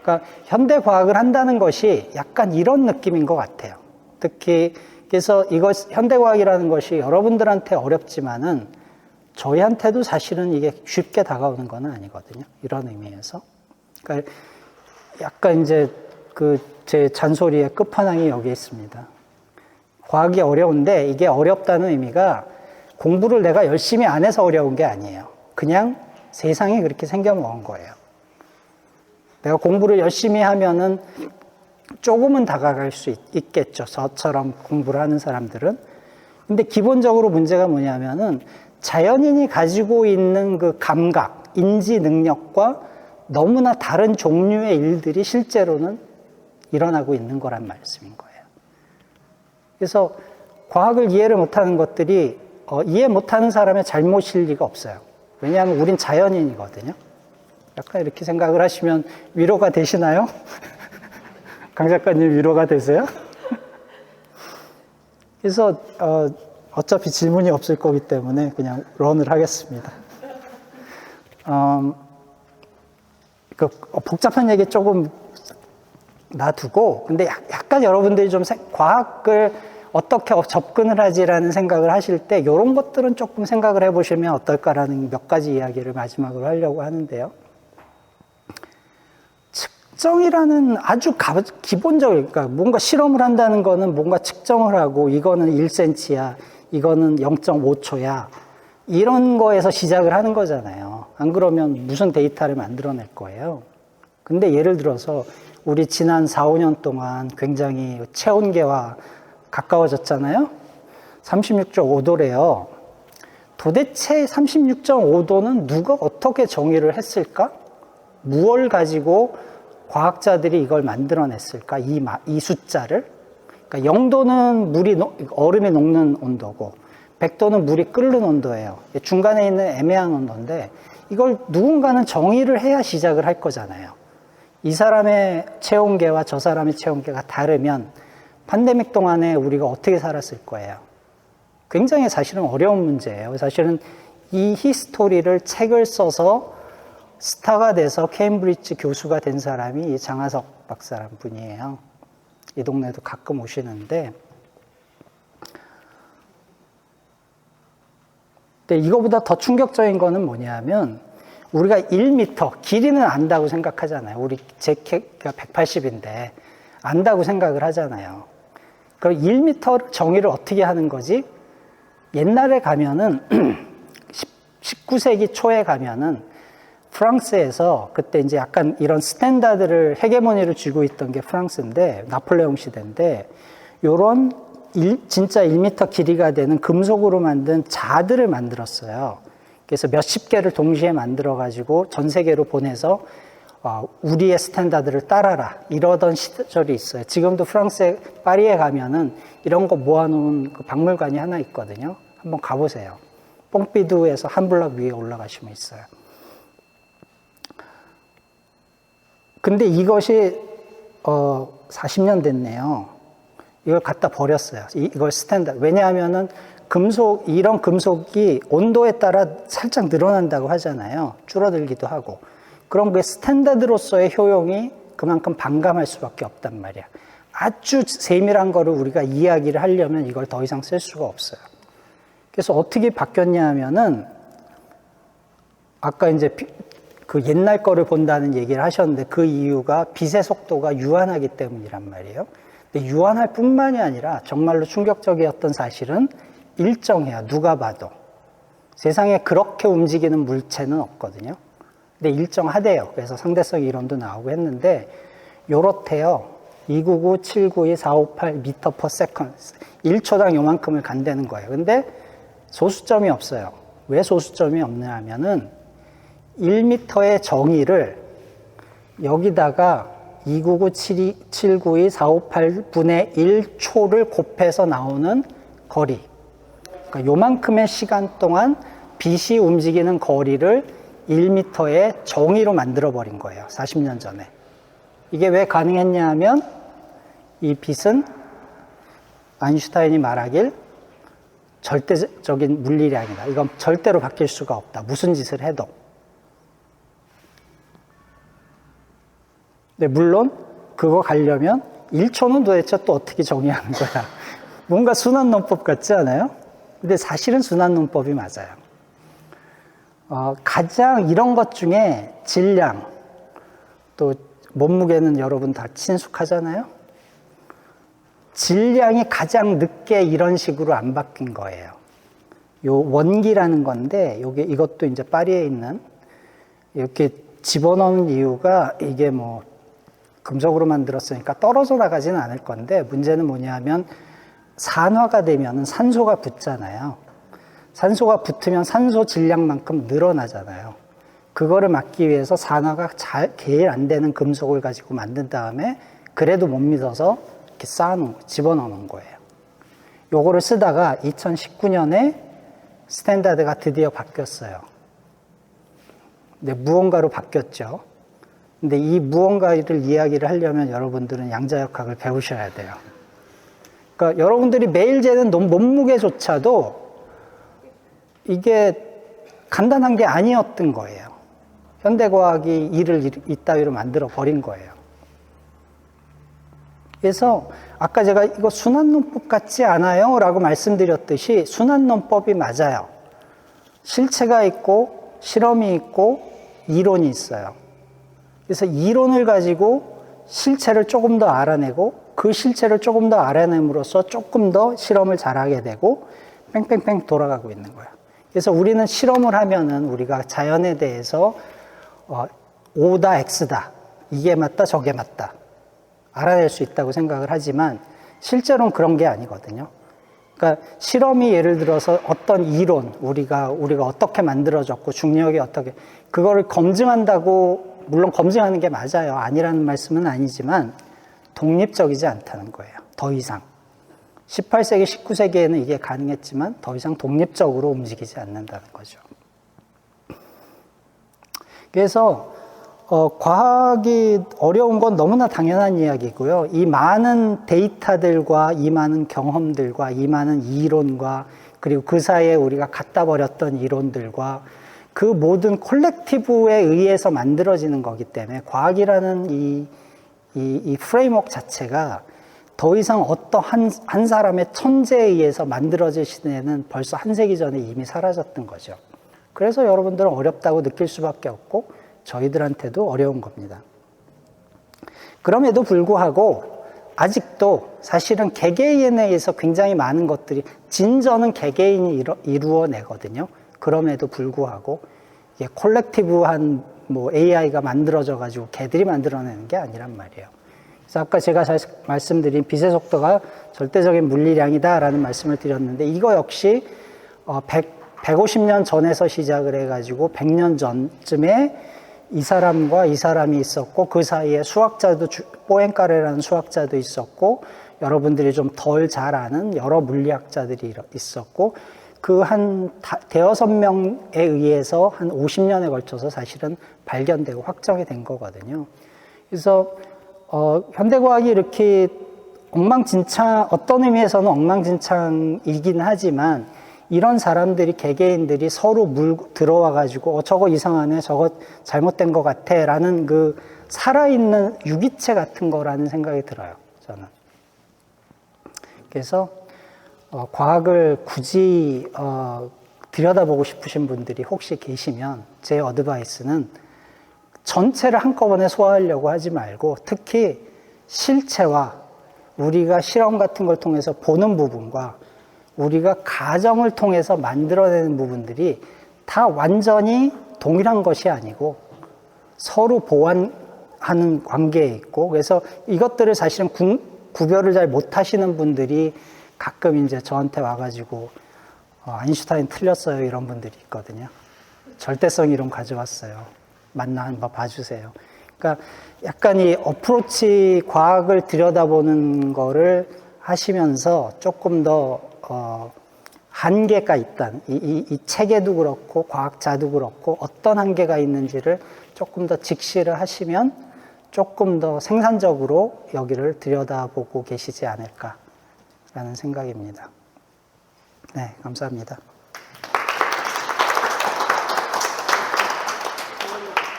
그러니까 현대 과학을 한다는 것이 약간 이런 느낌인 것 같아요. 특히 그래서 현대 과학이라는 것이 여러분들한테 어렵지만은 저희한테도 사실은 이게 쉽게 다가오는 건 아니거든요. 이런 의미에서. 그러니까 약간 이제 제 잔소리의 끝판왕이 여기 있습니다. 과학이 어려운데 이게 어렵다는 의미가 공부를 내가 열심히 안 해서 어려운 게 아니에요. 그냥 세상이 그렇게 생겨먹은 거예요. 내가 공부를 열심히 하면은 조금은 다가갈 수 있겠죠. 저처럼 공부를 하는 사람들은. 근데 기본적으로 문제가 뭐냐면은 자연인이 가지고 있는 그 감각, 인지 능력과 너무나 다른 종류의 일들이 실제로는 일어나고 있는 거란 말씀인 거예요. 그래서 과학을 이해를 못하는 것들이 이해 못하는 사람의 잘못일 리가 없어요. 왜냐하면 우린 자연인이거든요. 약간 이렇게 생각을 하시면 위로가 되시나요? 강 작가님 위로가 되세요? 그래서 어차피 질문이 없을 거기 때문에 그냥 런을 하겠습니다. 복잡한 얘기 조금 놔두고, 근데 약간 여러분들이 좀 과학을 어떻게 접근을 하지라는 생각을 하실 때 이런 것들은 조금 생각을 해보시면 어떨까라는 몇 가지 이야기를 마지막으로 하려고 하는데요. 측정이라는 아주 기본적인, 그러니까 뭔가 실험을 한다는 거는 뭔가 측정을 하고 이거는 1cm야, 이거는 0.5초야, 이런 거에서 시작을 하는 거잖아요. 안 그러면 무슨 데이터를 만들어낼 거예요. 근데 예를 들어서 우리 지난 4, 5년 동안 굉장히 체온계와 가까워졌잖아요. 36.5도래요. 도대체 36.5도는 누가 어떻게 정의를 했을까? 무엇을 가지고 과학자들이 이걸 만들어냈을까? 이 숫자를? 그러니까 0도는 얼음이 녹는 온도고 100도는 물이 끓는 온도예요. 중간에 있는 애매한 온도인데 이걸 누군가는 정의를 해야 시작을 할 거잖아요. 이 사람의 체온계와 저 사람의 체온계가 다르면 팬데믹 동안에 우리가 어떻게 살았을 거예요? 굉장히 사실은 어려운 문제예요. 사실은 이 히스토리를 책을 써서 스타가 돼서 케임브리지 교수가 된 사람이 이 장하석 박사라는 분이에요. 이 동네도 가끔 오시는데, 근데 이거보다 더 충격적인 거는 뭐냐면 우리가 1m, 길이는 안다고 생각하잖아요. 제 키가 180인데 안다고 생각을 하잖아요. 그럼 1m 정의를 어떻게 하는 거지? 옛날에 가면은 19세기 초에 가면은 프랑스에서 그때 이제 약간 이런 스탠다드를 헤게모니를 쥐고 있던 게 프랑스인데 나폴레옹 시대인데 요런 진짜 1m 길이가 되는 금속으로 만든 자들을 만들었어요. 그래서 몇십 개를 동시에 만들어 가지고 전 세계로 보내서 우리의 스탠다드를 따라라 이러던 시절이 있어요. 지금도 프랑스의 파리에 가면은 이런 거 모아놓은 그 박물관이 하나 있거든요. 한번 가보세요. 뽕피두에서 한 블럭 위에 올라가시면 있어요. 근데 이것이 40년 됐네요. 이걸 갖다 버렸어요. 이걸 스탠다드. 왜냐하면은 이런 금속이 온도에 따라 살짝 늘어난다고 하잖아요. 줄어들기도 하고. 그럼 그 스탠다드로서의 효용이 그만큼 반감할 수밖에 없단 말이야. 아주 세밀한 거를 우리가 이야기를 하려면 이걸 더 이상 쓸 수가 없어요. 그래서 어떻게 바뀌었냐 하면은 아까 이제 그 옛날 거를 본다는 얘기를 하셨는데 그 이유가 빛의 속도가 유한하기 때문이란 말이에요. 근데 유한할 뿐만이 아니라 정말로 충격적이었던 사실은 일정해요. 누가 봐도. 세상에 그렇게 움직이는 물체는 없거든요. 근데 일정하대요. 그래서 상대성 이론도 나오고 했는데 요렇대요. 299, 792, 458 미터 퍼 세컨드 1초당 요만큼을 간다는 거예요. 근데 소수점이 없어요. 왜 소수점이 없냐 하면은 1m의 정의를 여기다가 299, 792, 458분의 1초를 곱해서 나오는 거리. 그러니까 요만큼의 시간 동안 빛이 움직이는 거리를 1m의 정의로 만들어버린 거예요. 40년 전에. 이게 왜 가능했냐 하면 이 빛은 아인슈타인이 말하길 절대적인 물리이 아니다. 이건 절대로 바뀔 수가 없다. 무슨 짓을 해도. 근데 물론 그거 가려면 1초는 도대체 또 어떻게 정의하는 거야. 뭔가 순환논법 같지 않아요? 근데 사실은 순환논법이 맞아요. 가장 이런 것 중에 질량, 또 몸무게는 여러분 다 친숙하잖아요? 질량이 가장 늦게 이런 식으로 안 바뀐 거예요. 요 원기라는 건데, 이것도 이제 파리에 있는, 이렇게 집어넣는 이유가 이게 뭐, 금속으로 만들었으니까 떨어져 나가지는 않을 건데, 문제는 뭐냐면, 산화가 되면 산소가 붙잖아요. 산소가 붙으면 산소 질량만큼 늘어나잖아요. 그거를 막기 위해서 산화가 제일 안 되는 금속을 가지고 만든 다음에 그래도 못 믿어서 이렇게 집어넣는 거예요. 요거를 쓰다가 2019년에 스탠다드가 드디어 바뀌었어요. 근데 무언가로 바뀌었죠. 근데 이 무언가를 이야기를 하려면 여러분들은 양자역학을 배우셔야 돼요. 그러니까 여러분들이 매일 재는 몸무게조차도 이게 간단한 게 아니었던 거예요. 현대과학이 일을 이따위로 만들어 버린 거예요. 그래서 아까 제가 이거 순환논법 같지 않아요? 라고 말씀드렸듯이 순환논법이 맞아요. 실체가 있고 실험이 있고 이론이 있어요. 그래서 이론을 가지고 실체를 조금 더 알아내고 그 실체를 조금 더 알아냄으로써 조금 더 실험을 잘하게 되고 뺑뺑뺑 돌아가고 있는 거예요. 그래서 우리는 실험을 하면은 우리가 자연에 대해서 O다 X다 이게 맞다 저게 맞다 알아낼 수 있다고 생각을 하지만 실제로는 그런 게 아니거든요. 그러니까 실험이 예를 들어서 어떤 이론 우리가 어떻게 만들어졌고 중력이 어떻게 그거를 검증한다고 물론 검증하는 게 맞아요. 아니라는 말씀은 아니지만 독립적이지 않다는 거예요. 더 이상 18세기, 19세기에는 이게 가능했지만 더 이상 독립적으로 움직이지 않는다는 거죠. 그래서 과학이 어려운 건 너무나 당연한 이야기고요. 이 많은 데이터들과 이 많은 경험들과 이 많은 이론과 그리고 그 사이에 우리가 갖다 버렸던 이론들과 그 모든 콜렉티브에 의해서 만들어지는 거기 때문에 과학이라는 이 프레임워크 자체가 더 이상 어떠한 한 사람의 천재에 의해서 만들어지신 애는 벌써 한 세기 전에 이미 사라졌던 거죠. 그래서 여러분들은 어렵다고 느낄 수밖에 없고 저희들한테도 어려운 겁니다. 그럼에도 불구하고 아직도 사실은 개개인에 의해서 굉장히 많은 것들이 진전은 개개인이 이루어내거든요. 그럼에도 불구하고 이게 콜렉티브한 뭐 AI가 만들어져 가지고 걔들이 만들어내는 게 아니란 말이에요. 그래서 아까 제가 말씀드린 빛의 속도가 절대적인 물리량이다라는 말씀을 드렸는데 이거 역시 150년 전에서 시작을 해가지고 100년 전쯤에 이 사람과 이 사람이 있었고 그 사이에 수학자도 포엔카레라는 수학자도 있었고 여러분들이 좀 덜 잘 아는 여러 물리학자들이 있었고 그 한 대여섯 명에 의해서 한 50년에 걸쳐서 사실은 발견되고 확정이 된 거거든요. 그래서 현대과학이 이렇게 엉망진창, 어떤 의미에서는 엉망진창이긴 하지만 이런 사람들이, 개개인들이 서로 들어와가지고, 저거 이상하네, 저거 잘못된 것 같아, 라는 그 살아있는 유기체 같은 거라는 생각이 들어요, 저는. 그래서, 과학을 굳이, 들여다보고 싶으신 분들이 혹시 계시면, 제 어드바이스는 전체를 한꺼번에 소화하려고 하지 말고, 특히 실체와 우리가 실험 같은 걸 통해서 보는 부분과 우리가 가정을 통해서 만들어내는 부분들이 다 완전히 동일한 것이 아니고 서로 보완하는 관계에 있고 그래서 이것들을 사실은 구별을 잘 못하시는 분들이 가끔 이제 저한테 와가지고 아인슈타인 틀렸어요 이런 분들이 있거든요. 절대성 이론 가져왔어요. 맞나 한번 봐주세요. 그러니까 약간 이 어프로치 과학을 들여다보는 거를 하시면서 조금 더 한계가 있다는 이 체계도 그렇고 과학자도 그렇고 어떤 한계가 있는지를 조금 더 직시를 하시면 조금 더 생산적으로 여기를 들여다보고 계시지 않을까라는 생각입니다. 네, 감사합니다.